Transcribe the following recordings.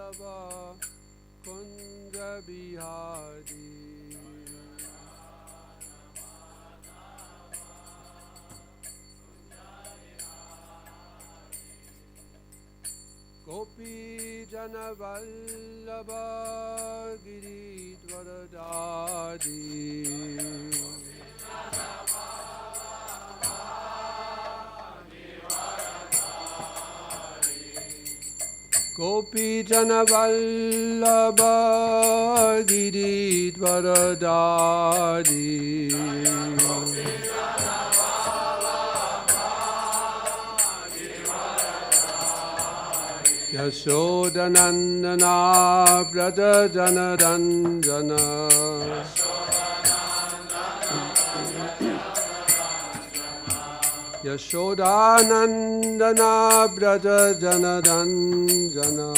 Vallabha Kunja Bihari Gopi Jana Vallabha Giridvaradadi Gopi Jana Vallabha Giridvaradadi Yashodanandana Braja Janaranjana Yashodanandana Braja Janaranjana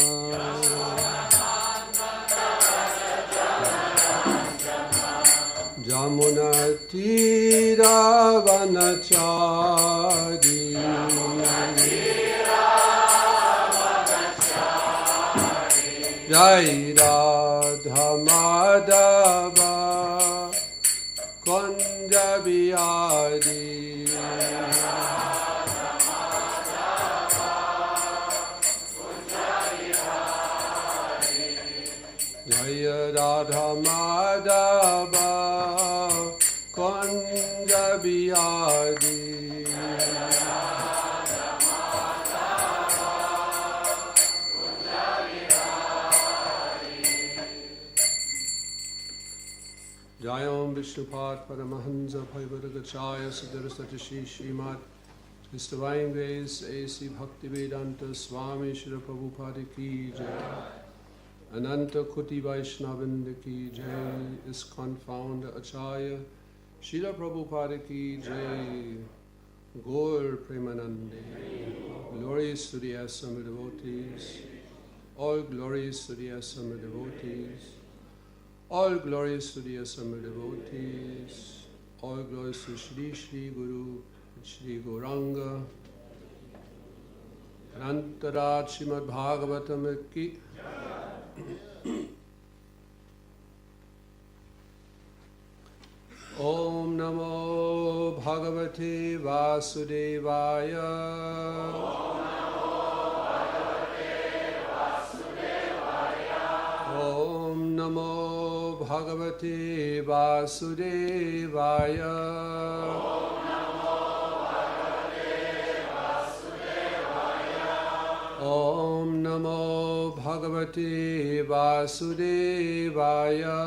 Jamuna Tira Vanachari Jai Radha Madhava Kunja Bihari Jai Radha Madhava Kunja Bihari Jayam Vishnupad Paramahansa Bhaivaragachaya Siddharasatashi Srimad His Divine Grace A.C. Bhaktivadanta Swamí Srila Prabhupada Ki Jai Ananta Kuti Vaishnavinda Ki Jai ISKCON Founder Ачарья Srila Prabhupada Ki Jai Gaur Premanande Glories to the Assembled Devotees All glories to the Assembled Devotees All glories to the assembled devotees, all glories to Shri Shri Guru, Shri Ghauranga, Anantaraj Srimad Bhagavatam Ki. Om Namo Bhagavate Vasudevaya. Om Namo Bhagavate Vasudevaya. Om Namo Bhagavate Vasudevaya.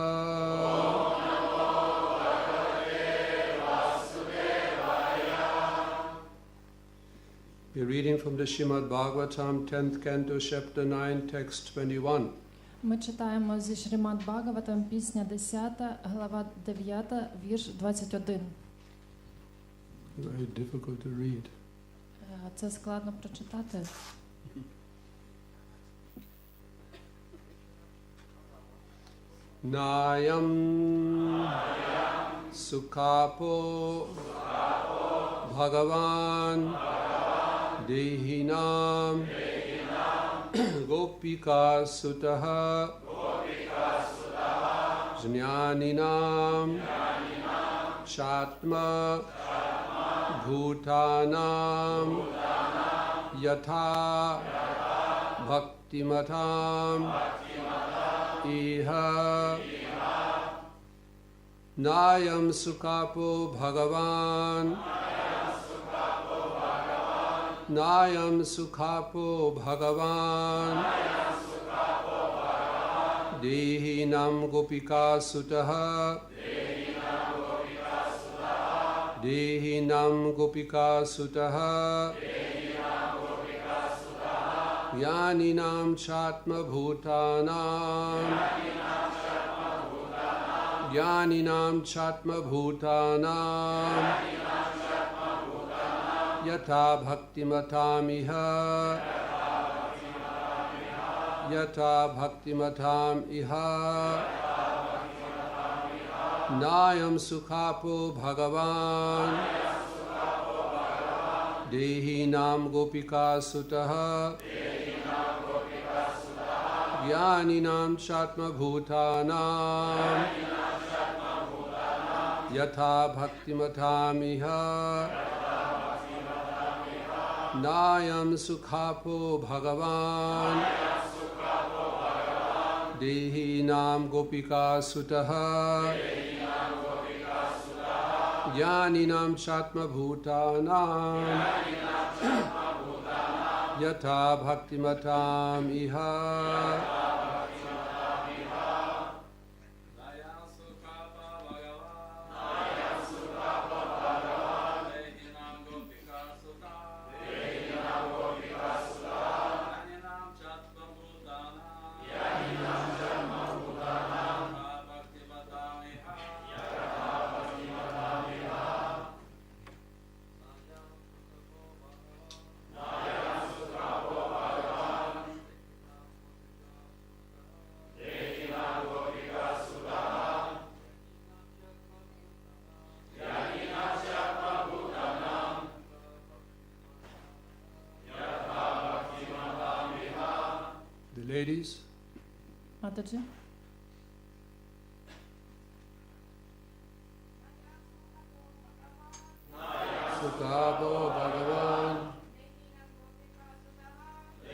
We're reading from the Srimad Bhagavatam, 10th canto, chapter 9, text 21. Ми читаємо зі Шримад Бхагаватам, пісня 10, глава 9, вірш 21. Very difficult to read. Це складно прочитати. Nayam Sukhapo Bhagavan Dehinam Gopika Sutaha Jnaninam Shatma Bhutanam Yatha Bhaktimatam Iha Nayam Sukhapo Bhagavan Nayam Sukhapo Bhagavan Dehinam Gopika Sutaha Dehinam Gopika Sutaha Yaninam Chatma Bhutanam Yaninam Chatma Bhutanam Yatha Bhaktimatam Yatha Bhaktimatam Iha Nayam Sukhapo Bhagavan Dehinam Gopika Sutaha Yaninam Chatma Bhutanam Yatha Bhaktimatamiha Nayam Sukhapo Bhagavan Dehinam Gopika Sutaha Yaninam Chatma Bhutanam Yatha Bhaktimatam Iha Ladies, Mataji. Sukabo Bhagavan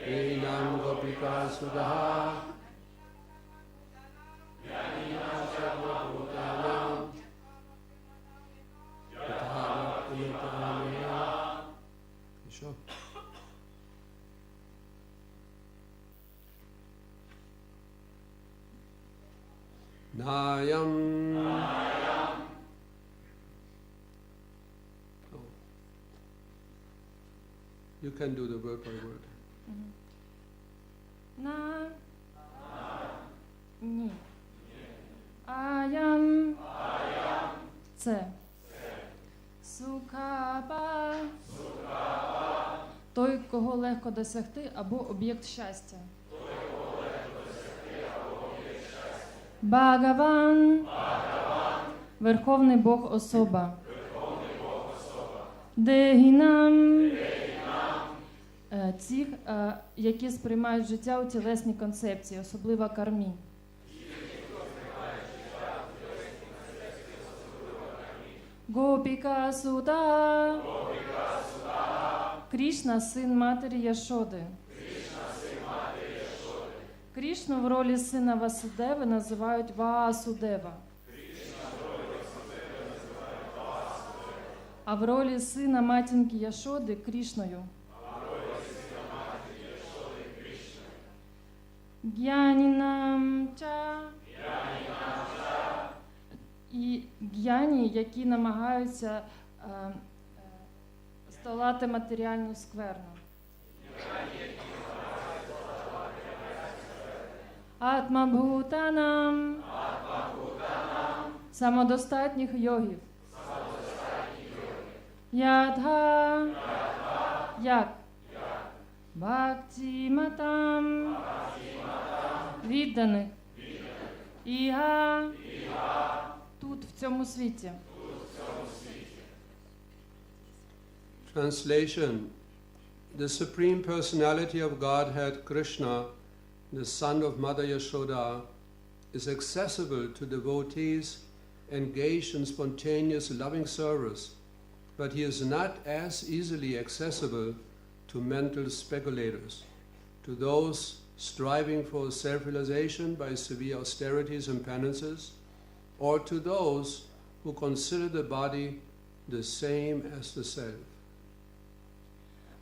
Dehinam Gopika Sudaha Yaninam Chatma Bhutanam Yatha Bhaktimatamiha. Sure. Nayam. Oh. You can do the word by word. Na. Ні. Аям. Це. Сукаба. Той, кого легко досягти, або об'єкт щастя. Бхагаван. Верховний Бог особа. Дегінам. Ті, які сприймають життя у тілесній концепції, особливо кармі. Гопіка Суда. Крішна, син матері Яшоди. Крішну в ролі сина Васудеви називають Ваасудева. А в ролі сина матінки Яшоди – Крішною. Гьянінам ча. І гьяні, які намагаються здолати матеріальну скверну. Атмабхутанам. Самодостатніх йогів. Ядха. Як? Бхактіматам. Відданих. Іга. Тут, в цьому світі. Translation. The Supreme Personality of Godhead, Krishna, the son of Mother Yashoda, is accessible to devotees engaged in spontaneous loving service, but he is not as easily accessible to mental speculators, to those striving for self-realization by severe austerities and penances, or to those who consider the body the same as the self.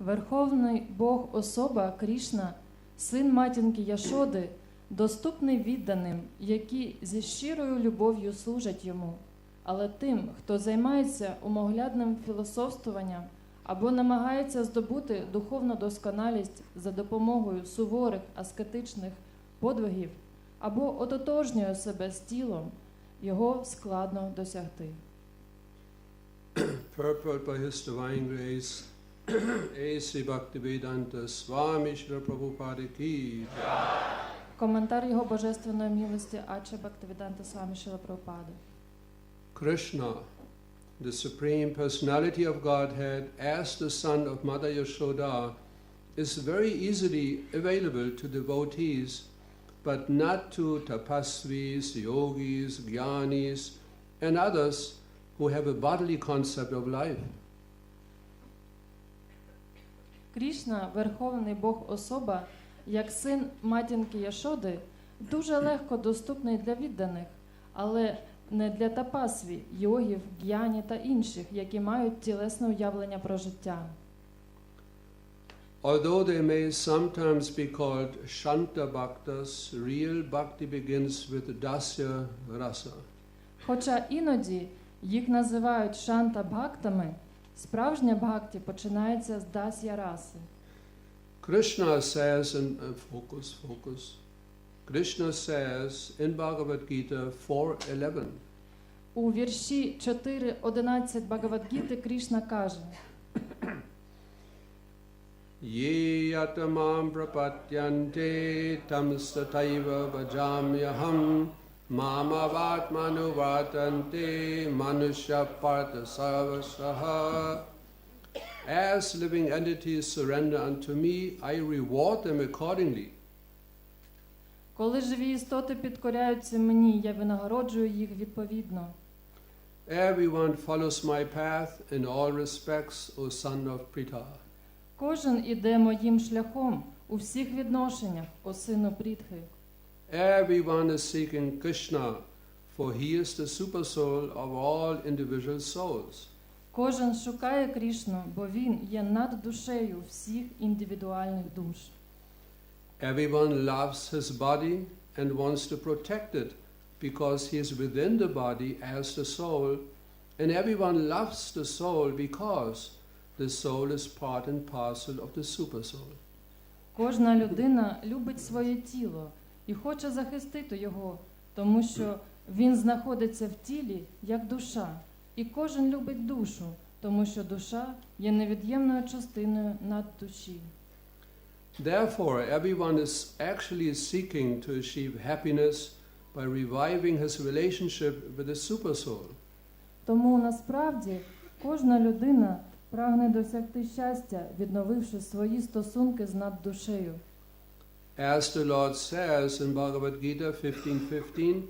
Верховний Бог особа Крішна, син матінки Яшоди, доступний відданим, які зі щирою любов'ю служать йому. Але тим, хто займається умоглядним філософствуванням або намагається здобути духовну досконалість за допомогою суворих аскетичних подвигів, або ототожнює себе з тілом, його складно досягти. Purport by His Divine Grace, A.C. Bhaktivedanta, Swami Shri Prabhupada Ki. Коментар його божественної милості Ачарья-Бхактіведанта Свамі Шрила Прабхупада. Krishna, the Supreme Personality of Godhead, as the son of Mother Yashoda, is very easily available to devotees but not to tapasvis, yogis, jnanis, and others who have a bodily concept of life. Крішна, Верховний Бог особа, як син матінки Яшоди, дуже легко доступний для відданих, але не для тапасві, йогів, гьяні та інших, які мають тілесне уявлення про життя. Although they may sometimes be called Shanta Bhaktas, real bhakti begins with Dasya Rasa. Хоча іноді їх називають шанта-бхактами, справжня бхакті починається з дасya раси. Krishna says in focus. Krishna says in Bhagavad Gita 4:11. У вірші 4.11 Бхагавад-гіти Крішна каже: Ye yatamam prapatyante tam sataiva bhajamyaham mamavatmanuvātante manushya partha sarvasaha. As living entities surrender unto me, I reward them accordingly. Коли живі істоти підкоряються мені, я винагороджую їх відповідно. Everyone follows my path in all respects, O son of Pritha. Кожен іде моїм шляхом у всіх відношеннях, о сину Прітхи. Everyone is seeking Krishna, for he is the supersoul of all individual souls. Кожен шукає Крішну, бо він є над душею всіх індивідуальних душ. Everyone loves his body and wants to protect it because he is within the body as the soul, and everyone loves the soul because the soul is part and parcel of the supersoul. Кожна людина любить своє тіло і хоче захистити його, тому що він знаходиться в тілі як душа. І кожен любить душу, тому що душа є невід'ємною частиною наддуші. Therefore, everyone is actually seeking to achieve happiness by reviving his relationship with the supersoul. Тому насправді кожна людина прагне досягти щастя, відновивши свої стосунки з наддушею. As the Lord says in Bhagavad Gita 15:15,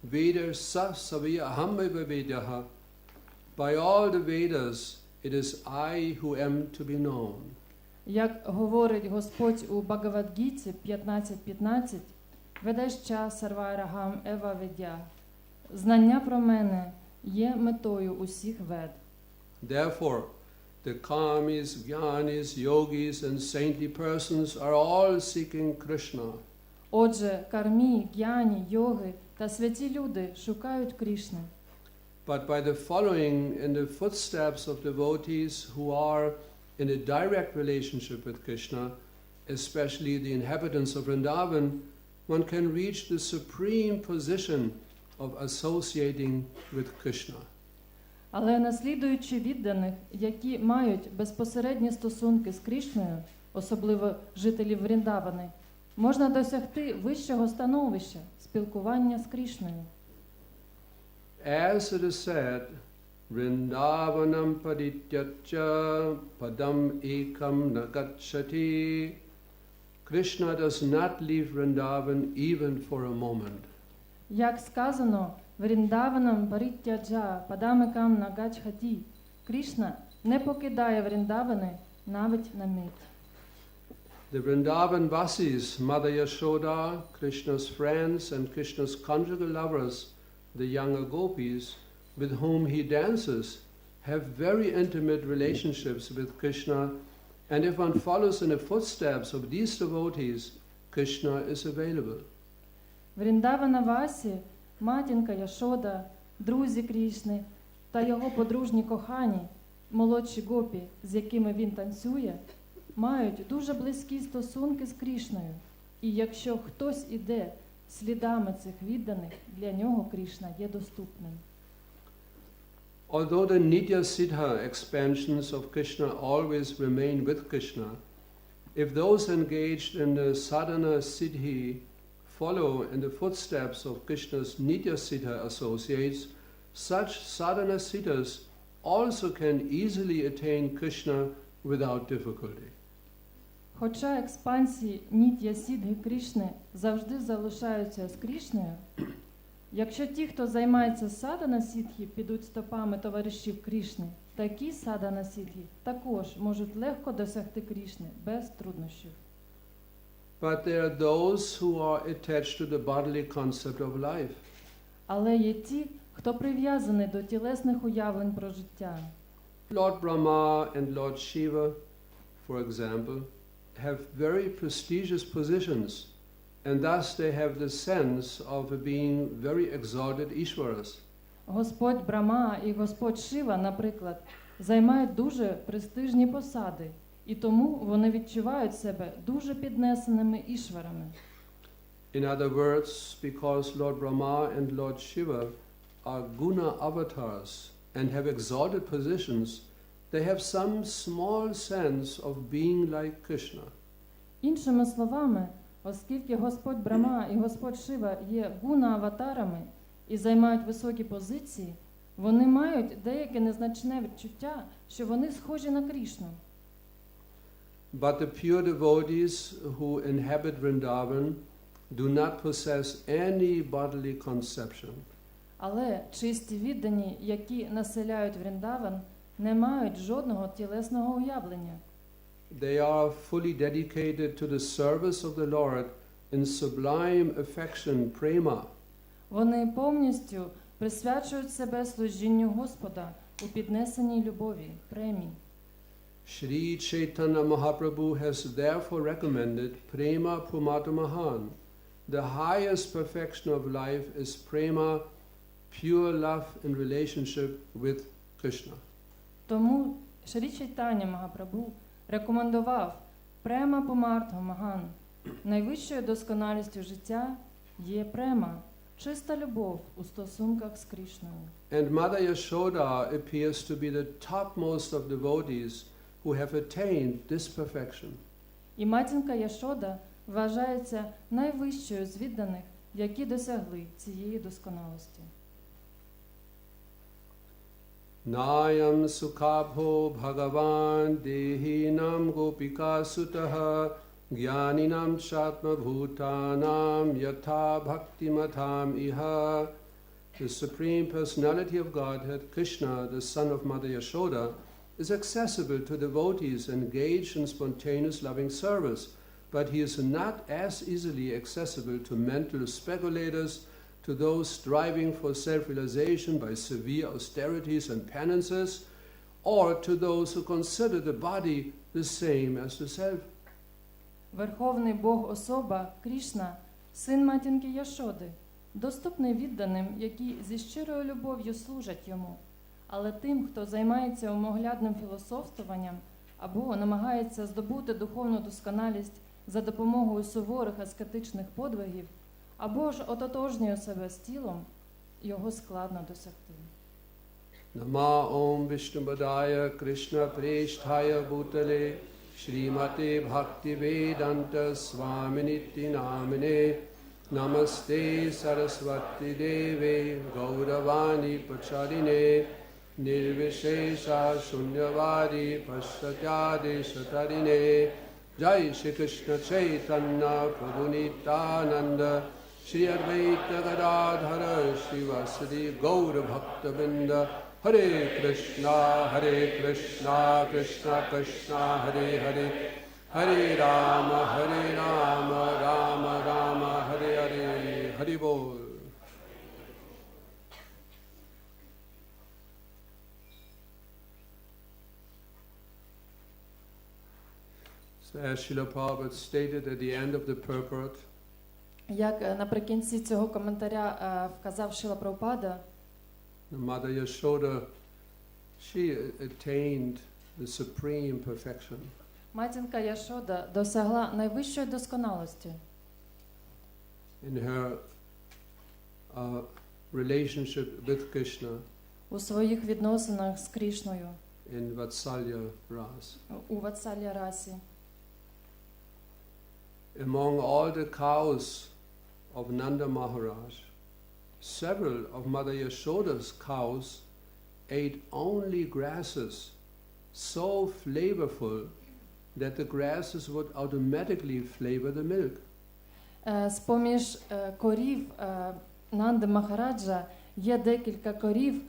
Veda sa savya aham vedaha. By all the Vedas, it is I who am to be known. Як говорить Господь у Бхагавад-гіті 15.15, «Ведеща сарвайрагам ева ведя». Знання про мене є метою усіх вед. Therefore, the karmis, jnanis, yogis and saintly persons are all seeking Krishna. Отже, кармі, гьяні, йоги та святі люди шукають Крішни. But by the following in the footsteps of devotees who are in a direct relationship with Krishna, especially the inhabitants of Vrindavan, one can reach the supreme position of associating with Krishna. Але наслідуючи відданих, які мають безпосередні стосунки з Крішною, особливо жителів Вріндавани, можна досягти вищого становища спілкування з Крішною. As it is said, Vrindavanam parityacya padam ekam nagacchati. Krishna does not leave Vrindavan even for a moment. Як сказано, Вріндаванам паритяджа падамекам нагачхаті, Крішна не покидає Вріндавани навіть на мить. The Vrindavan Vasis, Mother Yashoda, Krishna's friends and Krishna's conjugal lovers, the younger gopis, with whom he dances, have very intimate relationships with Krishna, and if one follows in the footsteps of these devotees, Krishna is available. Вріндавана Васі, матінка Яшода, друзі Крішни та його подружні кохані, молодші гопі, з якими він танцює, мають дуже близькі стосунки з Крішною. І якщо хтось іде слідами цих відданих, для нього Крішна є доступним. Although the Nitya-siddha expansions of Krishna always remain with Krishna, if those engaged in the sadhana siddhi follow in the footsteps of Krishna's Nitya-siddha associates, such sadhana siddhas also can easily attain Krishna without difficulty. Хоча експансії Ніт'я Сідги Крішни завжди залишаються з Крішною, якщо ті, хто займається садана сідхі, підуть стопами товаришів Крішни, такі садана сідхі також можуть легко досягти Крішни без труднощів. But there are those who are attached to the bodily concept of life. Але є ті, хто прив'язаний до тілесних уявлень про життя. Lord Brahma and Lord Shiva, for example, have very prestigious positions, and thus they have the sense of being very exalted Ishwaras. Господь Брахма і Господь Шива, наприклад, займають дуже престижні посади, і тому вони відчувають себе дуже піднесеними ішварами. In other words, because Lord Brahma and Lord Shiva are guna avatars and have exalted positions, they have some small sense of being like Krishna. Іншими словами, оскільки Господь Брахма і Господь Шива є гуна-аватарами і займають високі позиції, вони мають деяке незначне відчуття, що вони схожі на Крішну. But the pure devotees who inhabit Vrindavan do not possess any bodily conception. Але чисті віддані, які населяють Вріндаван, не мають жодного тілесного уявлення. They are fully dedicated to the service of the Lord in sublime affection, prema. Вони повністю присвячують себе служінню Господа у піднесеній любові, премі. Shri Chaitanya Mahaprabhu has therefore recommended prema pumatamahan. The highest perfection of life is prema, pure love in relationship with Krishna. Тому Шрі Чайтаня Магапрабху рекомендував према пумартха маган. Найвищою досконалістю життя є према, чиста любов у стосунках з Крішною. And Mother Yashoda appears to be the topmost of devotees who have attained this perfection. І матінка Яшода вважається найвищою з відданих, які досягли цієї досконалості. Nayam sukhabho bhagavan dehinam gopika sutaha jnaninam chatma bhutanam yatha bhaktimatham iha. The Supreme Personality of Godhead, Krishna, the son of Mother Yashoda, is accessible to devotees engaged in spontaneous loving service, but he is not as easily accessible to mental speculators, to those striving for self-realization by severe austerities and penances, or to those who consider the body the same as the self. Верховний Бог особа Крішна, син матінки Яшоди, доступний відданим, які зі щирою любов'ю служать йому. Але тим, хто займається умоглядним філософствуванням або намагається здобути духовну досконалість за допомогою суворих аскетичних подвигів, або ж ототожнює себе з тілом, його складно досягти. Nama Om Vishnubadaya Krishna Preshthaya Bhutale Shrimate Bhaktivedanta Swaminiti Namine Namaste Saraswati Deve Gauravani Pacharine Nirvishesha Shunyavadi Pashatyade Shatarine Jai Shri Krishna Chaitanya Prabhu Nityananda Shri Advaita Gadadhara Shri Vasadi Gaura Bhakta Vrinda Hare Krishna Krishna Krishna Hare Hare Hare Rama Rama Rama Hare Hare Hare Bol. So as Srila Prabhupada stated at the end of the purport, Як наприкінці цього коментаря вказав Шрила Прабхупада, Mother Yashoda, she attained the supreme perfection. матінка Яшода досягла найвищої досконалості In her relationship with Krishna у своїх відносинах з Крішною, in Vatsalya Ras. у Ватсалья расі. Among all the cows of Nanda Maharaj, several of Mother Yashoda's cows ate only grasses so flavorful that the grasses would automatically flavor the milk. З-поміж корів Нанди Махараджа є декілька корів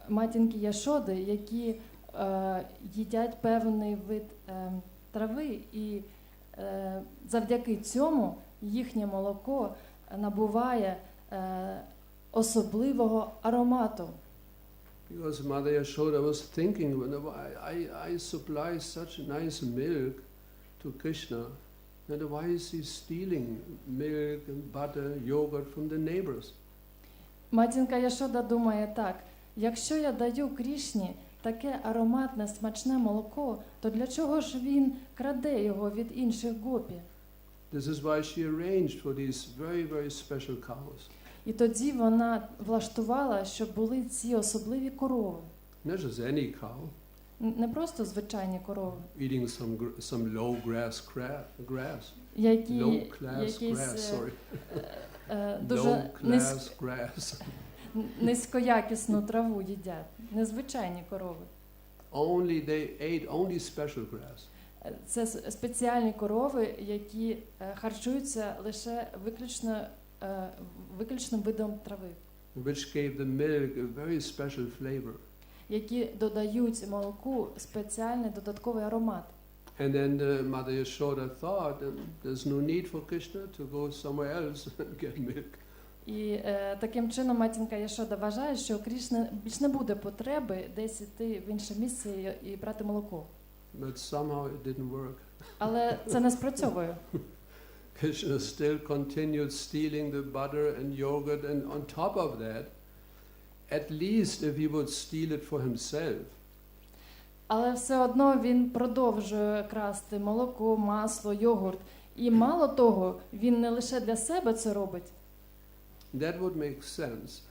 матінки Яшоди, які їдять певний вид трави, і завдяки цьому їхнє молоко набуває особливого аромату. Because Mother Yashoda was thinking, I supply such nice milk to Krishna, and why is he stealing milk and butter, yogurt from the neighbors? Матінка Яшода думає так: якщо я даю Крішні таке ароматне, смачне молоко, то для чого ж він краде його від інших гопі? This is why she arranged for these very, very special cows. І тоді вона влаштувала, щоб були ці особливі корови. Not just any cow, Не просто звичайні корови, eating some low grass, які low class якісь grass, sorry. Дуже Low class grass. низькоякісну траву їдять, незвичайні корови. They ate only special grass. Це спеціальні корови, які харчуються лише виключним видом трави, Which gave the milk a very special flavor. які додають молоку спеціальний додатковий аромат. And then Mother Yashoda thought there's no need for Krishna to go somewhere else and get milk. І таким чином матінка Яшода вважає, що у Крішни більш не буде потреби десь іти в інше місце і брати молоко. But somehow it didn't work. Але це не спрацьовує. Krishna still continued stealing the butter and yogurt, and on top of that, at least if he would steal it for himself, Але все одно він продовжує красти молоко, масло, йогурт. І мало того, він не лише для себе це робить. that would make sense.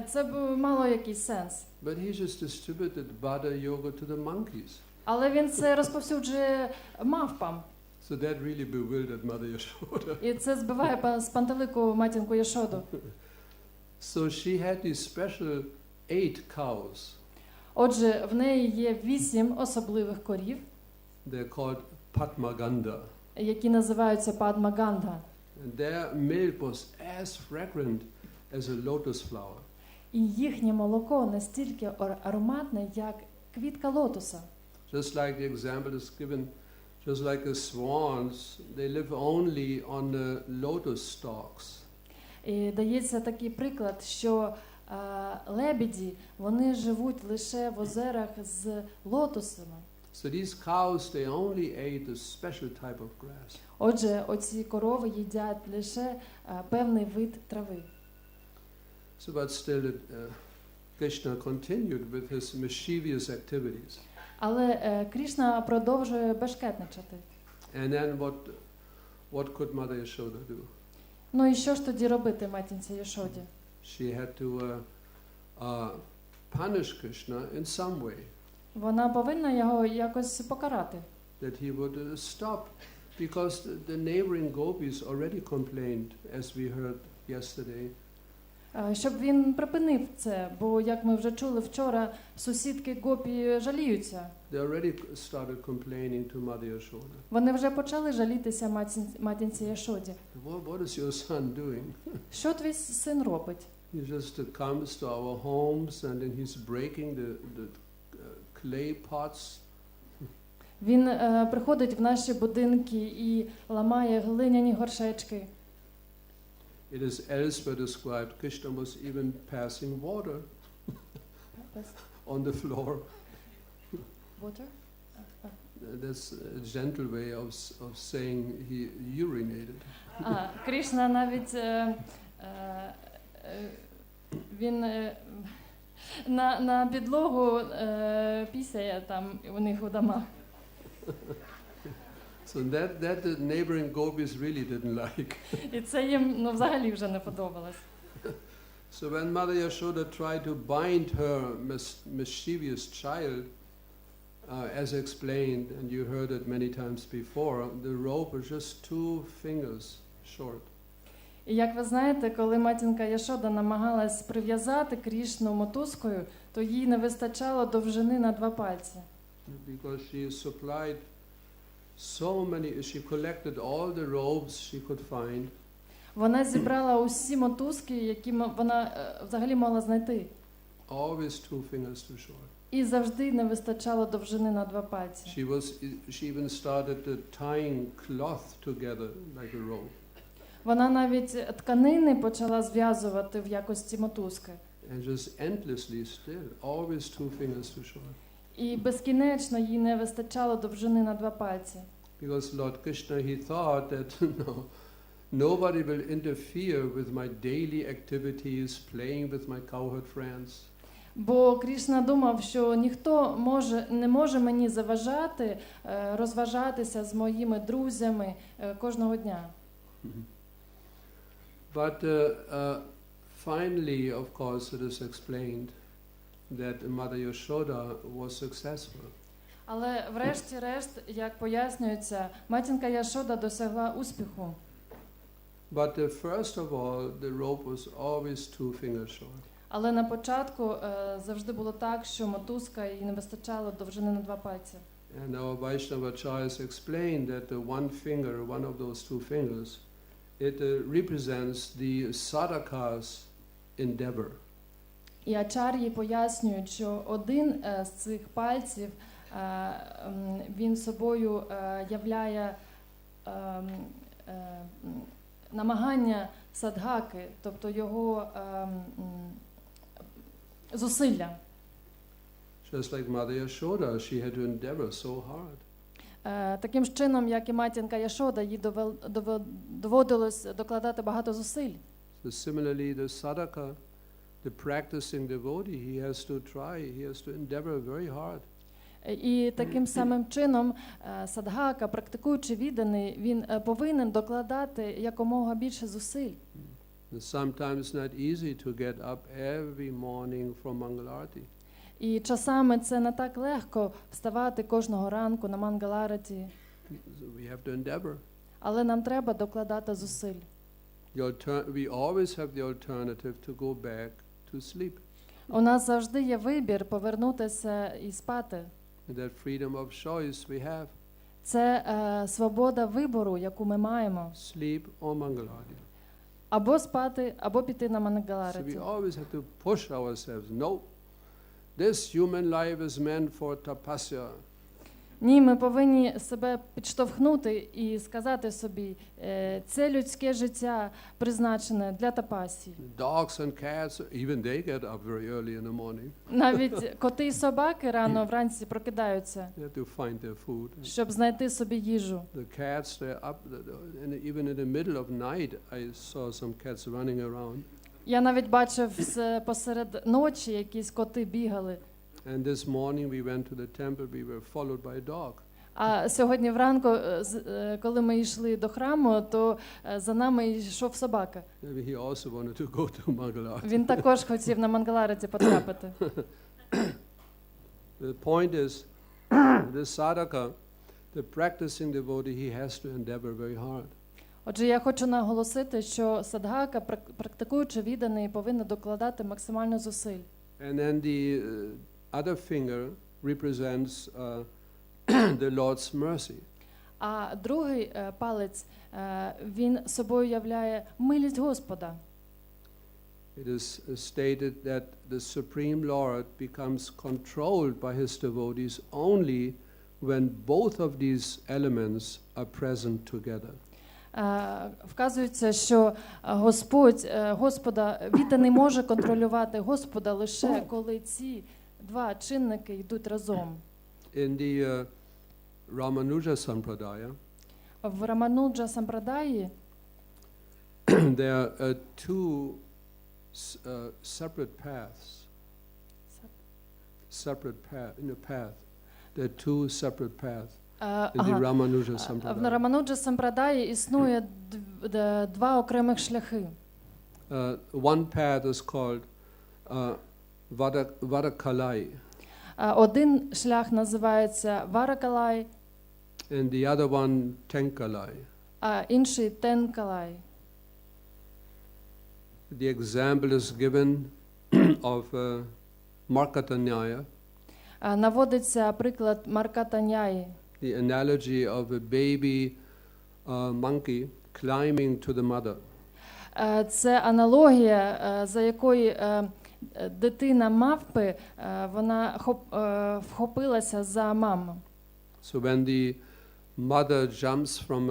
Це б мало якийсь сенс. But he just distributed butter, yogurt to the monkeys. Але він це розповсюджує мавпам. So that really bewildered Mother Yashoda. І це збиває з пантелику матінку Яшоду. So she had these special 8 cows. Отже, в неї є 8 особливих корів, They're called Padmaganda. які називаються Падмагандha. And their milk was as fragrant as a lotus flower. І їхнє молоко настільки ароматне, як квітка лотоса. Just like the example is given, just like the swans, they live only on the lotus stalks. І дається такий приклад, що лебеді, вони живуть лише в озерах з лотосами. So these cows, they only ate a special type of grass. Отже, оці корови їдять лише певний вид трави. So but still Krishna continued with his mischievous activities. Але Крішна продовжує бешкетничати. And then what could Mother Yashoda do? Ну і що ж тоді робити матінці Яшоді? She had to punish Krishna in some way. Вона повинна його якось покарати. That he would stop, because the neighboring gopis already complained, as we heard yesterday. Щоб він припинив це, бо, як ми вже чули вчора, сусідки гопі жаліються. They already started complaining to Mother Yashoda. Вони вже почали жалітися матінці Яшоді. What is your son doing? Що твій син робить? He just comes to our homes and then he's breaking the clay pots. Він приходить в наші будинки і ламає глиняні горшечки. It is elsewhere described, Krishna was even passing water on the floor. Water? That's a gentle way of saying he urinated. Крішна навіть він на підлогу пісяє там у них у домах. So that the neighboring gopis really didn't like. І це їм взагалі вже не подобалось. So when Mother Yashoda tried to bind her mischievous child, as explained, and you heard it many times before, the rope was just 2 fingers short. І як ви знаєте, коли матінка Яшода намагалась прив'язати Крішну мотузкою, то їй не вистачало довжини на 2 пальці. Because she supplied so many, she collected all the robes she could find. Вона зібрала усі мотузки, які вона взагалі могла знайти. Always 2 fingers too short. І завжди не вистачало довжини на 2 пальці. She even started tying cloth together like a rope. Вона навіть тканини почала зв'язувати в якості мотузки. And just endlessly still, always 2 fingers too short. І безкінечно їй не вистачало довжини на 2 пальці. Because Lord Krishna, he thought that nobody will interfere with my daily activities, playing with my cowherd friends. Бо Крішна думав, що ніхто не може мені заважати розважатися з моїми друзями кожного дня. But finally, of course, it is explained that Mother Yashoda was successful. Але врешті-решт, як пояснюється, матінка Яшода досягла успіху. But first of all, the rope was always 2 fingers short. Але на початку завжди було так, що мотузка їй не вистачало довжини на 2 пальці. And our Vaishnava acharyas explained that the one of those 2 fingers, it represents the sadhaka's endeavor. І ачар'ї пояснюють, що один з цих пальців він собою являє намагання садгаки, тобто його зусилля. Just like Mother Yashoda, she had to endeavor so hard. Таким ж чином, як і матінка Яшода, їй доводилось докладати багато зусиль. So similarly, the sadhaka, the practicing devotee, he has to try, he has to endeavor very hard. І таким самим чином садгака, практикуючи відданий, він повинен докладати якомога більше зусиль. Sometimes it's not easy to get up every morning for Mangalarti. І часами це не так легко вставати кожного ранку на Мангалараті. We have to endeavor. Але нам треба докладати зусиль. We always have the alternative to go back to sleep. У нас завжди є вибір повернутися і спати. That freedom of choice we have. Це свобода вибору, яку ми маємо. Sleep or Mangalarti. Або спати, або піти на Мангалараті. So we always have to push ourselves. No, this human life is meant for tapasya. Ні, ми повинні себе підштовхнути і сказати собі, це людське життя призначене для тапасії. Dogs and cats, even they get up very early in the morning. Навіть коти і собаки рано вранці прокидаються, They have to find their food. щоб знайти собі їжу. The cats, they're up, and even in the middle of night, I saw some cats running around. Я навіть бачив посеред ночі якісь коти бігали. And this morning we went to the temple, we were followed by a dog. А сьогодні вранку, коли ми йшли до храму, то за нами йшов собака. Maybe he also wanted to go to Mangalarti. Він також хотів на Мангалараті потрапити. The point is, this sadhaka, the practicing devotee, he has to endeavor very hard. Отже, я хочу наголосити, що садгака, практикуючи відданий, повинен докладати максимально зусиль. And then the other finger represents the Lord's mercy. А другий палець, він собою являє милість Господа. It is stated that the Supreme Lord becomes controlled by his devotees only when both of these elements are present together. Вказується, що Господа відданий може контролювати Господа лише коли ці два чинники йдуть разом. In the Ramanuja Sampradaya, В Рамануджа Сампрадаї there are two separate paths. Separate path in a path. There are two separate paths in the Ramanuja в Sampradaya. Рамануджа Сампрадаї існує два окремих шляхи. One path is called Vadakalai, Один шлях називається Варакалай, and the other one Tenkalai. а інший Тенкалай. The example is given of Markatanyaya. Наводиться приклад Маркатаньяї. the analogy of a baby monkey climbing to the mother. Це аналогія, за якою дитина мавпи, вона вхопилася за маму. So when the mother jumps from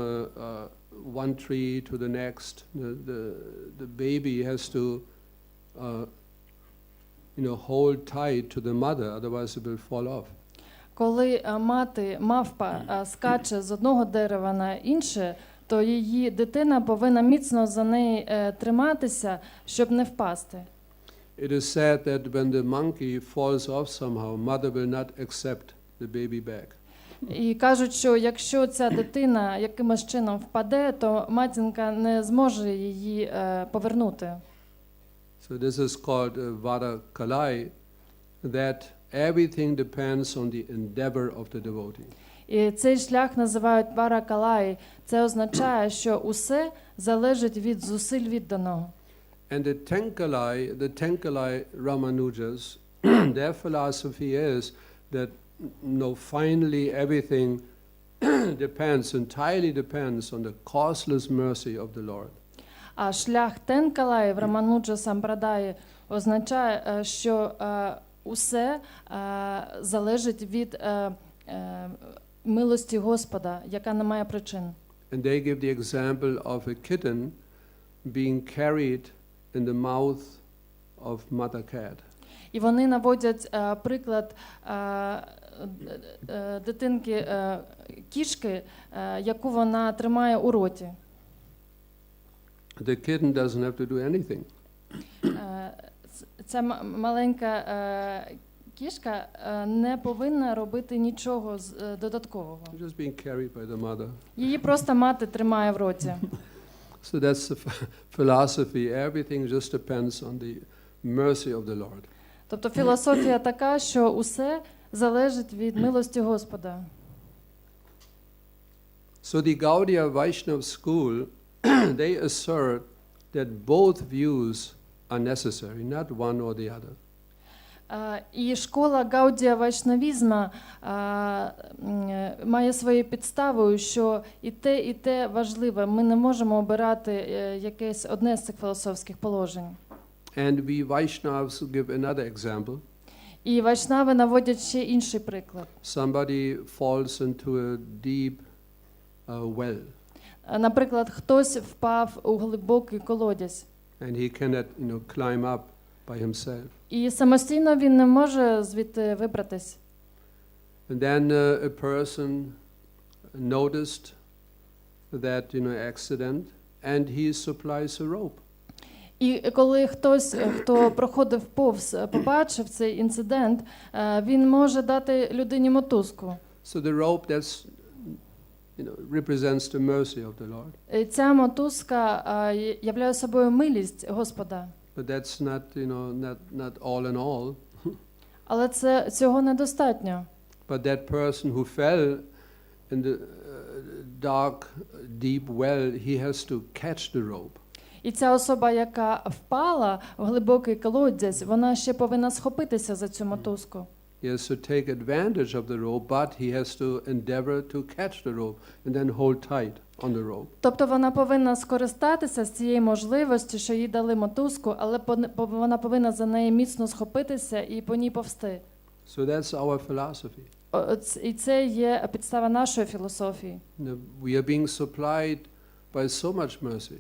one tree to the next, the baby has to hold tight to the mother, otherwise it will fall off. Коли мавпа скаче з одного дерева на інше, то її дитина повинна міцно за неї триматися, щоб не впасти. It is said that when the monkey falls off somehow, mother will not accept the baby back. І кажуть, що якщо ця дитина якимось чином впаде, то матінка не зможе її повернути. So this is called varakalai, that everything depends on the endeavor of the devotee. І цей шлях називають варакалай. Це означає, що усе залежить від зусиль відданого. And the Tenkalai Ramanujas, their philosophy is that finally everything entirely depends on the causeless mercy of the Lord. А шлях Тенкалай в Рамануджа Сампрадаї означає, що усе залежить від милості Господа, яка не має причин. And they give the example of a kitten being carried in the mouth of mother cat. І вони наводять приклад дитинки кішки, яку вона тримає у роті. The kitten doesn't have to do anything. Ця маленька кішка не повинна робити нічого додаткового. Just being carried by the mother. Її просто мати тримає в роті. So that's the philosophy. Everything just depends on the mercy of the Lord. Тобто філософія така, що усе залежить від милості Господа. So the Gaudiya Vaishnava school, they assert that both views are necessary, not one or the other. І школа Гаудія Вайшнавізма має своєю підставою, що і те важливе. Ми не можемо обирати якесь одне з цих філософських положень. And we Vaishnavas give another example. І вайшнави наводять ще інший приклад. Somebody falls into a deep well. Наприклад, хтось впав у глибокий колодязь. And he cannot, climb up by himself. І самостійно він не може звідти вибратись. And then a person noticed that accident, and he supplies a rope. І коли хтось, хто проходив повз, побачив цей інцидент, він може дати людині мотузку. So the rope that's represents the mercy of the Lord. І ця мотузка являє собою милість Господа. But that's not, not all in all. Але цього недостатньо. But that person who fell in the dark, deep well, he has to catch the rope. І ця особа, яка впала в глибокий колодязь, вона ще повинна схопитися за цю мотузку. He has to take advantage of the rope, but he has to endeavor to catch the rope and then hold tight on the rope. Тобто вона повинна скористатися з цієї можливості, що їй дали мотузку, але вона повинна за неї міцно схопитися і по ній повсти. So that's our philosophy. І це є підстава нашої філософії. We are being supplied by so much mercy.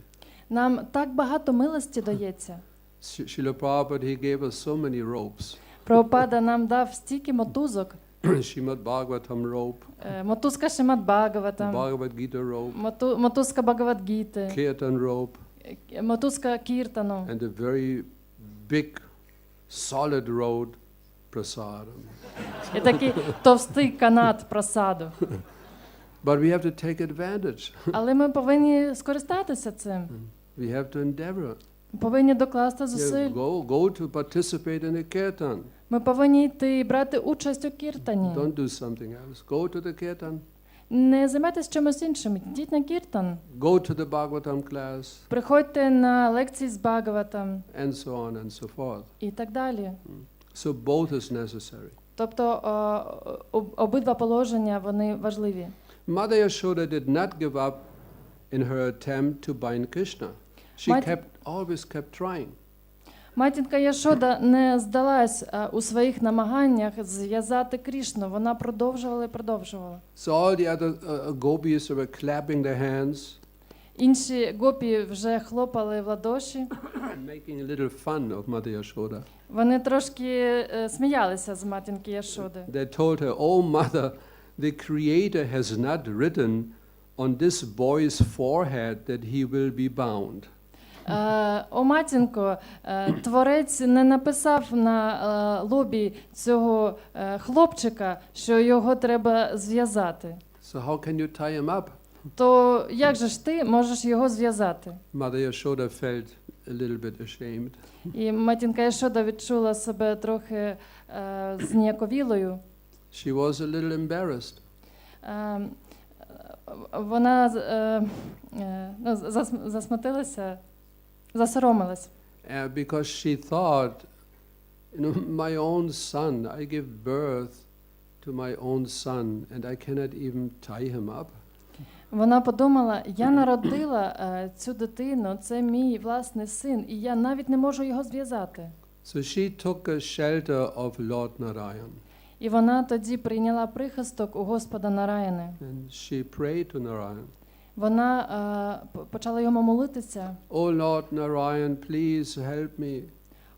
Нам так багато милості дається. Srila Prabhupada, he gave us so many ropes. Прабхупада нам дав стільки мотузок. Srimad Bhagavatam rope. Мотузка Шримад Бхагаватам. Bhagavad Gita rope. Мотузка Бхагавад-гіти. Kirtan rope. Мотузка Кіртану. And a very big, solid road, prasadam. І такий товстий канат просаду. But we have to take advantage. Але ми повинні скористатися цим. We have to endeavor. Повинні докласти зусиль. Go to participate in the kirtan. Ми повинні йти і брати участь у кіртані. Don't do something else. Go to the kirtan. Не займайтесь чимось іншим. Йдіть на кіртан. Go to the Bhagavatam class. Приходьте на лекції з Бхагаватам. And so on and so forth. І так далі. So both is necessary. Тобто обидва положення, вони важливі. Mother Yashoda did not give up in her attempt to bind Krishna. She always kept trying. Матінка Яшода не здалась у своїх намаганнях зв'язати Крішну. Вона продовжувала і продовжувала. So all the other gopis were clapping their hands. Інші гопі вже хлопали в ладоші. And making a little fun of Mother Yashoda. Вони трошки сміялися з матінки Яшоди. They told her, "Oh mother, the Creator has not written on this boy's forehead that he will be bound." О, матінко, Творець не написав на лобі цього хлопчика, що його треба зв'язати. So how can you tie him up? То як же ж ти можеш його зв'язати? Mother Yashoda felt a little bit ashamed. І матінка Яшода відчула себе трохи зніяковілою. She was a little embarrassed. Вона засмутилася, засоромилась. Because she thought, my own son, I give birth to my own son, and I cannot even tie him up. Вона подумала, я народила цю дитину, це мій власний син, і я навіть не можу його зв'язати. So she took a shelter of Lord Narayan. І вона тоді прийняла прихисток у Господа Нараяни. And she prayed to Narayan. Вона почала йому молитися. Oh Lord Narayan, please help me.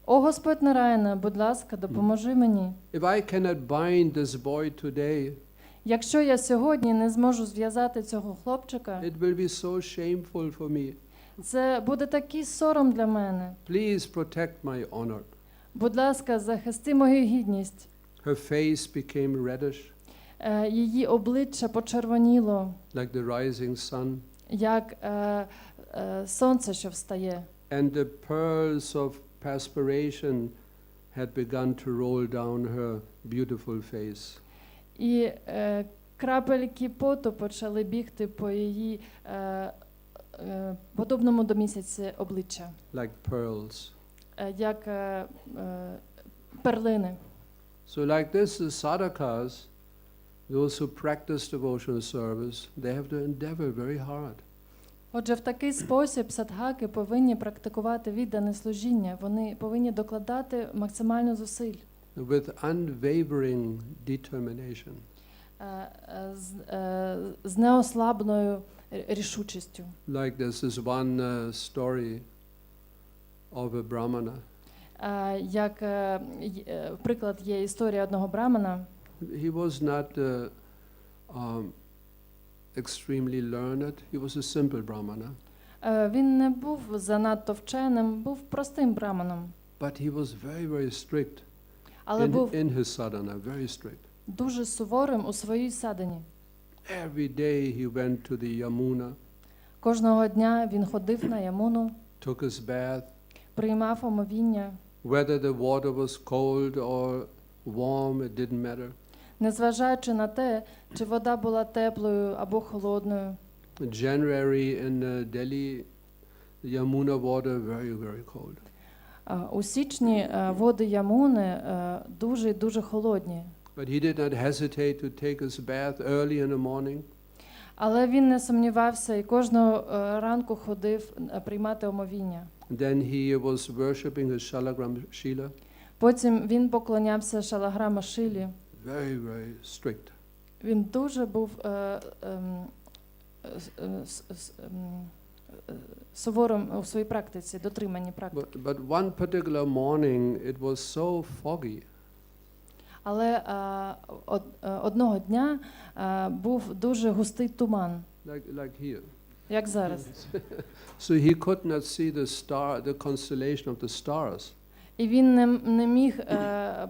О Господь Нараяна, будь ласка, допоможи мені. If I cannot bind this boy today, якщо я сьогодні не зможу зв'язати цього хлопчика, it will be so shameful for me. Це буде такий сором для мене. Please protect my honor. Будь ласка, захисти мою гідність. Her face became reddish, її обличчя почервоніло, like the rising sun. як сонце, що встає. And the pearls of perspiration had begun to roll down her beautiful face. І крапельки поту почали бігти по її подобному до місяця обличчя. Like pearls. Як перлини. So like this, the sadhakas, those who practice devotional service, they have to endeavor very hard. Отже, в такий спосіб садгаки повинні практикувати віддане служіння. Вони повинні докладати максимально зусиль. With unwavering determination. З неослабною рішучістю. Like this is one story of a brahmana. Як приклад є історія одного брамана. He was not extremely learned. He was a simple brahmana. Він не був занадто вченим, був простим браманом. But he was very, very strict. Але був in his sadhana, very strict. Дуже суворим у своїй садані. Every day he went to the Yamuna. Кожного дня він ходив на Ямуну. Took his bath. Приймав омовіння. Whether the water was cold or warm, it didn't matter. Незважаючи на те, чи вода була теплою або холодною. In January in Delhi, the Yamuna water very, very cold. У січні води Ямуни дуже холодні. But he did not hesitate to take his bath early in the morning. Але він не сумнівався і кожного ранку ходив приймати омовіння. Then he was worshipping his Shalagram Shila. Потім він поклонявся Шалаграма Шилі. Very, very strict. Він дуже був суворим у своїй практиці, дотриманні практики. But one particular morning it was so foggy. Але одного дня був дуже густий туман. Like here. Як зараз. So he could not see the constellation of the stars. І він не міг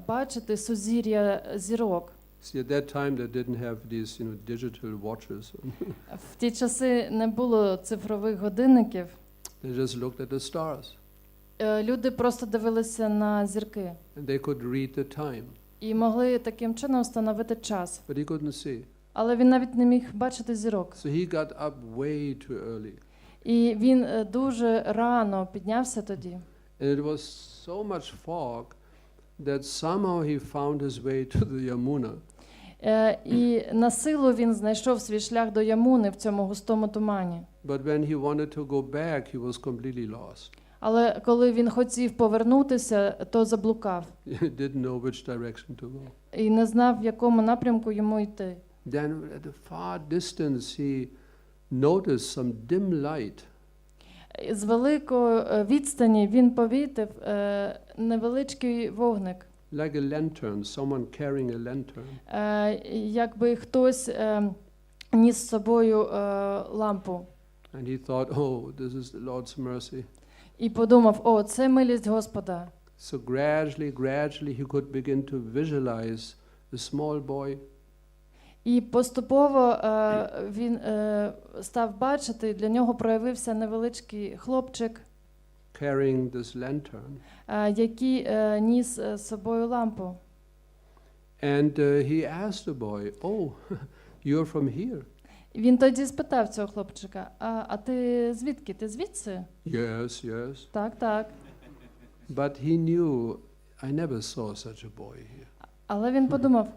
бачити сузір'я зірок. See, at that time they didn't have these, digital watches. В ті часи не було цифрових годинників. They just looked at the stars. Люди просто дивилися на зірки. And they could read the time. І могли таким чином встановити час. But he couldn't see. Але він навіть не міг бачити зірок. So he got up way too early. І він дуже рано піднявся тоді. And it was so much fog that somehow he found his way to the Yamuna. І на силу він знайшов свій шлях до Ямуни в цьому густому тумані. But when he wanted to go back, he was completely lost. Але коли він хотів повернутися, то заблукав. He didn't know which direction to go. І не знав, в якому напрямку йому йти. Then at a far distance he noticed some dim light. З великої відстані він помітив невеличкий вогник. Like a lantern, someone carrying a lantern. Якби хтось ніс з собою лампу. And he thought, oh, this is the Lord's mercy. І подумав, о, це милість Господа. So gradually he could begin to visualize a small boy. І поступово він став бачити, для нього проявився невеличкий хлопчик, Carrying this lantern. який ніс з собою лампу. And he asked the boy, oh, you're from here? Він тоді спитав цього хлопчика, а ти звідки? Ти звідси? Yes. Так. But he knew, I never saw such a boy here. Але він подумав,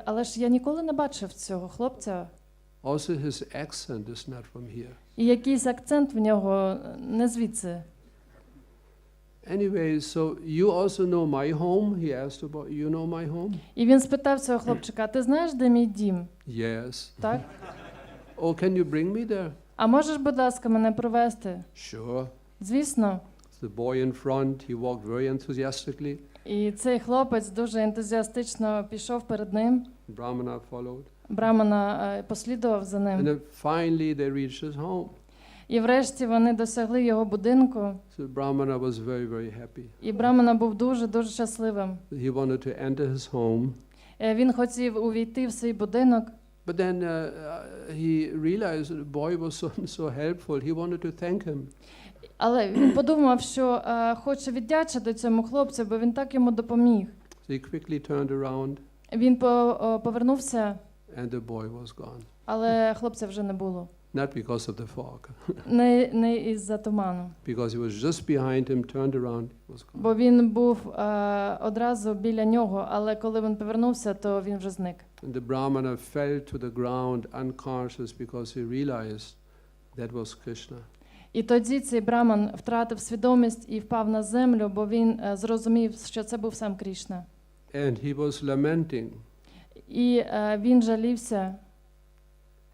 але ж я ніколи не бачив цього хлопця. Also his accent is not from here. І якийсь акцент в нього не звідси. Anyway, so you also know my home? He asked about, you know my home? І він спитав цього хлопчика, ти знаєш, де мій дім? Yes. Так. Oh, can you bring me there? А можеш, будь ласка, мене провести? Sure. Звісно. The boy in front, he walked very enthusiastically. І цей хлопець дуже ентузіастично пішов перед ним. Brahmana followed. Брамана послідував за And ним. then finally they reached his home. І врешті вони досягли його будинку. So Brahmana was very, very happy. І Брамана був дуже щасливим. He wanted to enter his home. Він хотів увійти в свій будинок. But then he realized the boy was so helpful. He wanted to thank him. Але він подумав, що хоче віддячити цьому хлопцю, бо він так йому допоміг. So he quickly turned around. Він повернувся, And the boy was gone. але хлопця вже не було. Not because of the fog. Не із-за туману. Because he was just behind him, turned around, he was gone. Бо він був одразу біля нього, але коли він повернувся, то він вже зник. And the Brahmana fell to the ground unconscious because he realized that was Krishna. І тоді цей браман втратив свідомість і впав на землю, бо він зрозумів, що це був сам Крішна. And he was lamenting. І він жалівся.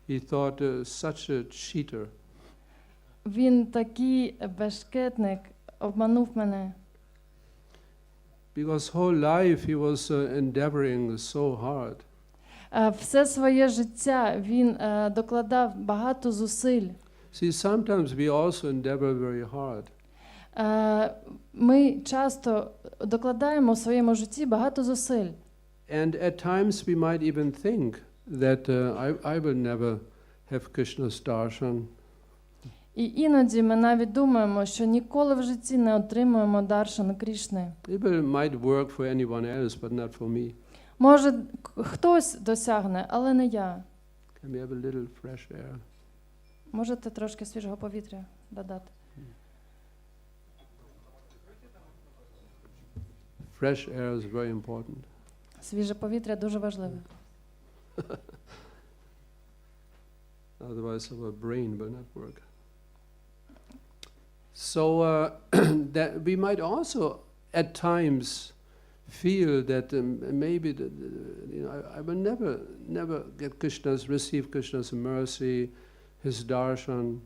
He thought, such a cheater. Він такий бешкетник, обманув мене. Because whole life he was endeavoring so hard. Все своє життя він докладав багато зусиль. See, sometimes we also endeavor very hard. Ми часто докладаємо в своєму житті багато зусиль. And at times we might even think that I will never have Krishna's darshan. І іноді ми навіть думаємо, що ніколи в житті не отримуємо даршан Крішни. It might work for anyone else, but not for me. Може, хтось досягне, але не я. Can we have a little fresh air? Можете трошки свіжого повітря додати? Fresh air is very important. Свіже повітря дуже важливе. Otherwise our brain will not work. So that we might also at times feel that maybe I will never receive Krishna's mercy, his darshan.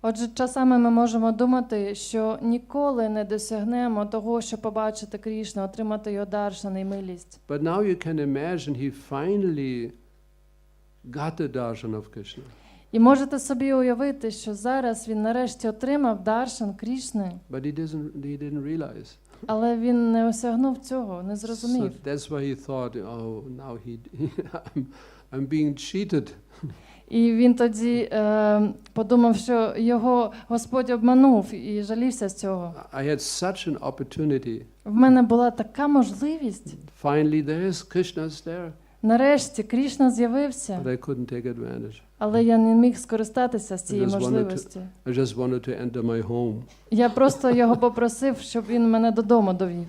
Отже, часами ми можемо думати, що ніколи не досягнемо того, щоб побачити Крішну, отримати його даршан і милість. But now you can imagine he finally got the darshan of Krishna. І можете собі уявити, що зараз він нарешті отримав даршан Крішни, But he didn't realize. але він не осягнув цього, не зрозумів. So that's why he thought, oh, now I'm being cheated. І він тоді подумав, що його Господь обманув і жалівся з цього. I had such an opportunity. В мене була така можливість. Finally there is Krishna's there. Нарешті Крішна з'явився. But I couldn't take advantage. Але я не міг скористатися з цієї можливості. I just wanted to enter my home. Я просто його попросив, щоб він мене додому довів.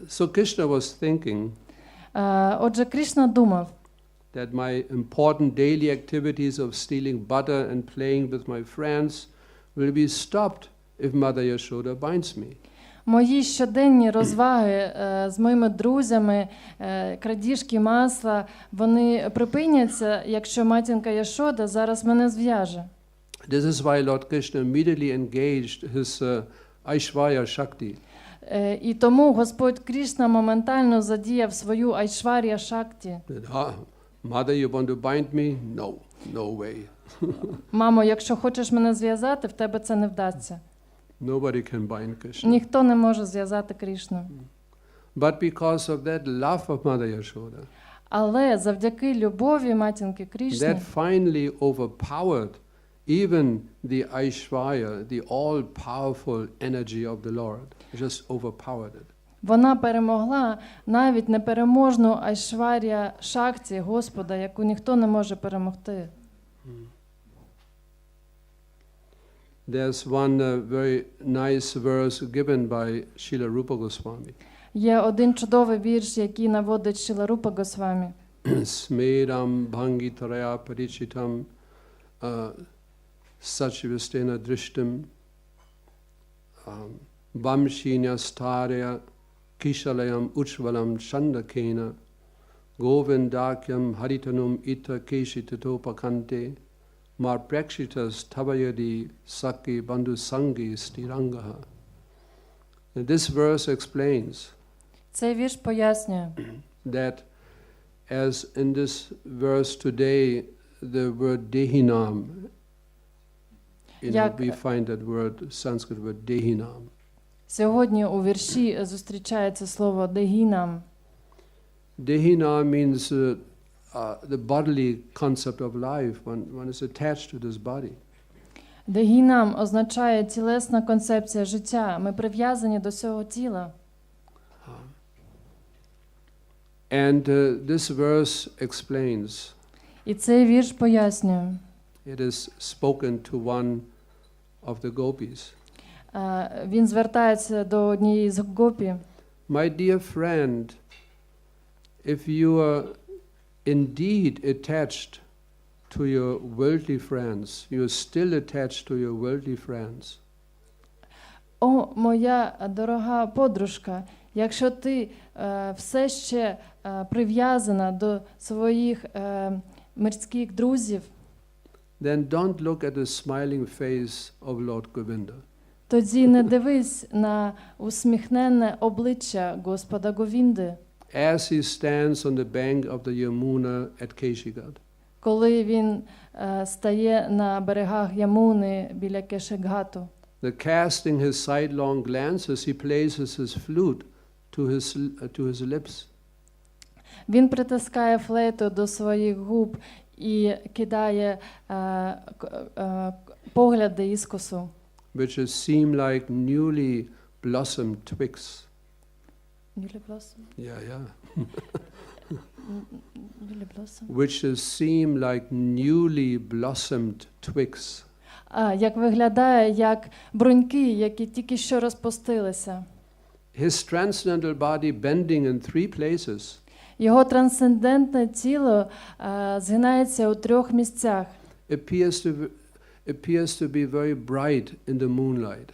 So Krishna was thinking Отже, Крішна думав, that my important daily activities of stealing butter and playing with my friends will be stopped if Mother Yashoda binds me. мої щоденні розваги з моїми друзями, крадіжки масла, вони припиняться, якщо матінка Яшода зараз мене зв'яже. This is why Lord Krishna immediately engaged his Aishwarya Shakti. І тому Господь Крішна моментально задіяв свою Айшвар'я Шакті. Mother, you want to bind me? No, no way. Мамо, якщо хочеш мене зв'язати, в тебе це не вдасться. Nobody can bind Krishna. Ніхто не може зв'язати Крішну. But because of that love of Mother Yashoda, Але завдяки любові матінки Крішни, that finally overpowered even the Aishwarya, the all-powerful energy of the Lord. Just overpowered it. вона перемогла навіть непереможну Айшвар'я Шакті Господа, яку ніхто не може перемогти. There's one very nice verse given by Srila Rupa Goswami. Є один чудовий вірш, який наводить Шрила Рупа Госвамі. Smedam bhangitaraya parichitam sachivistena drishtim vamshinyastarya kishalayam uchvalam chandakena govindakyam haritanum ita keshititopakante mar prakshitas tavayadi sakki bandhu sangi stirangaha. And this verse explains Цей вірш пояснює, that as in this verse today the word dehinam, we find that word, Sanskrit word dehinam. Сьогодні у вірші зустрічається слово дегінам. Dehina means the bodily concept of life. One is attached to this body. Дегінам означає тілесна концепція життя. Ми прив'язані до цього тіла. And this verse explains. І цей вірш пояснює. It is spoken to one of the gopis. Він звертається до однієї з гопі. My dear friend, if you are indeed attached to your worldly friends, you are still attached to your worldly friends. О, моя дорога подружка, якщо ти все ще прив'язана до своїх мирських друзів, then don't look at the smiling face of Lord Govinda. Тоді не дивись на усміхненне обличчя Господа Говінди. As he stands on the bank of the Yamuna at Keshigarh. Коли він стає на берегах Ямуни біля Кешегату. The casting his sidelong glances, he places his flute to his lips. Він притискає флейту до своїх губ і кидає погляди іскусу. Which seem like newly blossomed twigs. Newly blossomed? Yeah. Newly blossomed? Which seem like newly blossomed twigs. Як виглядає, як бруньки, які тільки що розпустилися. His transcendental body bending in 3 places. Його трансцендентне тіло згинається у 3 місцях. Appears to be very bright in the moonlight.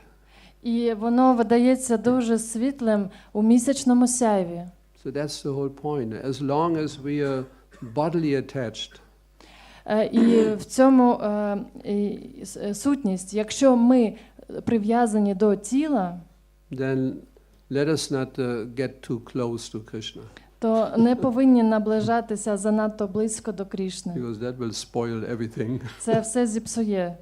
І воно видається дуже світлим у місячному сяйві. So that's the whole point. As long as we are bodily attached. І в цьому сутність, якщо ми прив'язані до тіла, then let us not get too close to Krishna. то не повинні наближатися занадто близько до Крішни. Because that will spoil everything. Це все зіпсує.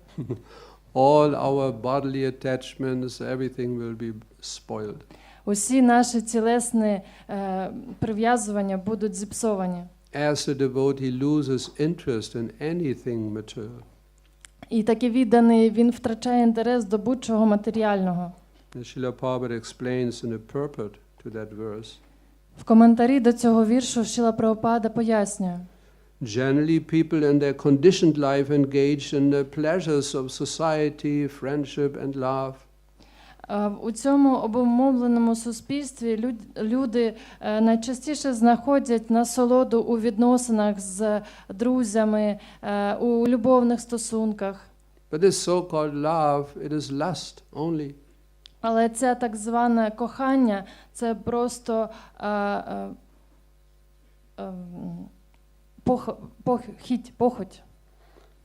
All our bodily attachments, everything will be spoiled. Усі наші тілесні прив'язування будуть зіпсовані. As the devotee loses interest in anything material. І такий відданий, він втрачає інтерес до будь-чого матеріального. Srila Prabhupada explains in a purport to that verse. В коментарі до цього віршу Шрила Прабхупада пояснює. Generally, people in their conditioned life engage in the pleasures of society, friendship and love. У цьому обумовленому суспільстві люди найчастіше знаходять насолоду у відносинах з друзями, у любовних стосунках. But this so-called love, it is lust only. Але це так зване кохання, це просто похоть.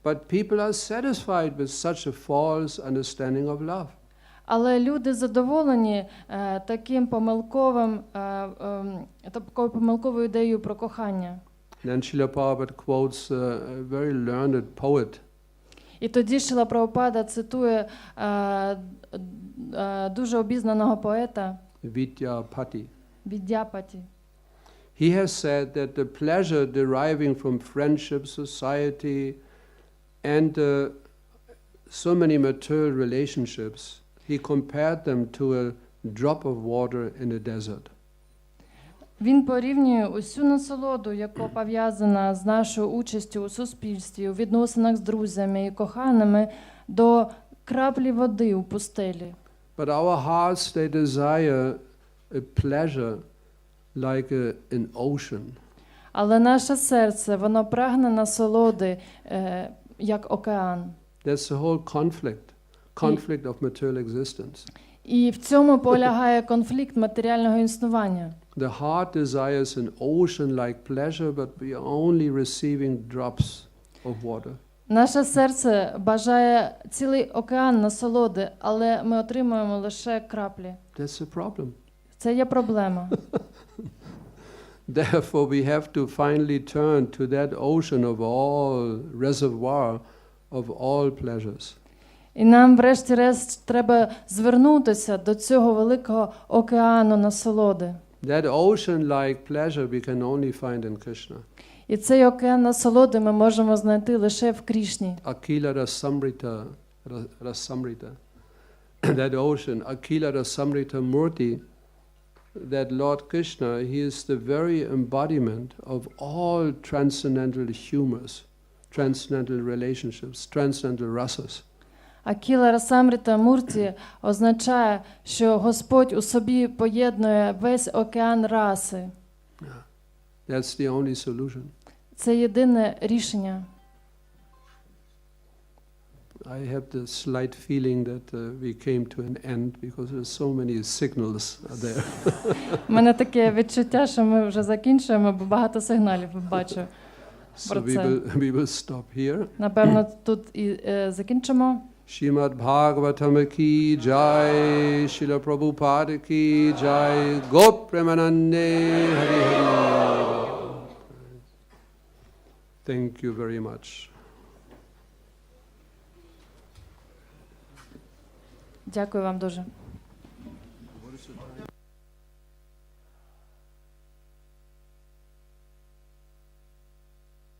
But people are satisfied with such a false understanding of love. Але люди задоволені такою помилковою ідеєю про кохання. Then Srila Prabhupada quotes a very learned poet. І тоді Шрила Прабхупада цитує дуже обізнаного поета Vidyapati. Віддяпаті. He has said that the pleasure deriving from friendship, society, and so many material relationships, he compared them to a drop of water in a desert. Він порівнює усю насолоду, яка пов'язана з нашою участю у суспільстві, у відносинах з друзями і коханими, до краплі води у пустелі. But our hearts, they desire a pleasure like an ocean. Але наше серце, воно прагне насолоди, як океан. That's the whole conflict of material existence. І в цьому полягає конфлікт матеріального існування. The heart desires an ocean-like pleasure, but we are only receiving drops of water. Наше серце бажає цілий океан насолоди, але ми отримуємо лише краплі. That's the problem. Це є проблема. Therefore, we have to finally turn to that ocean of all reservoir of all pleasures. І нам врешті-решт треба звернутися до цього великого океану насолоди. That ocean-like pleasure we can only find in Krishna. І цей океан насолоди ми можемо знайти лише в Крішні. Akila Rasamrita. That ocean, Akila Rasamrita Murti, that Lord Krishna, he is the very embodiment of all transcendental humors, transcendental relationships, transcendental rasas. Акіла Расамрита Мурті означає, що Господь у собі поєднує весь океан раси. That's the only solution. Це єдине рішення. I have the slight feeling that we came to an end because there's so many signals there. У мене таке відчуття, що ми вже закінчуємо, бо багато сигналів бачу. So we will stop here. Напевно, тут і закінчимо. Shrimad Bhagavatam ki jai, Srila Prabhupada ki jai, Gop Premanande Hari Hari. Thank you very much. Дякую вам дуже.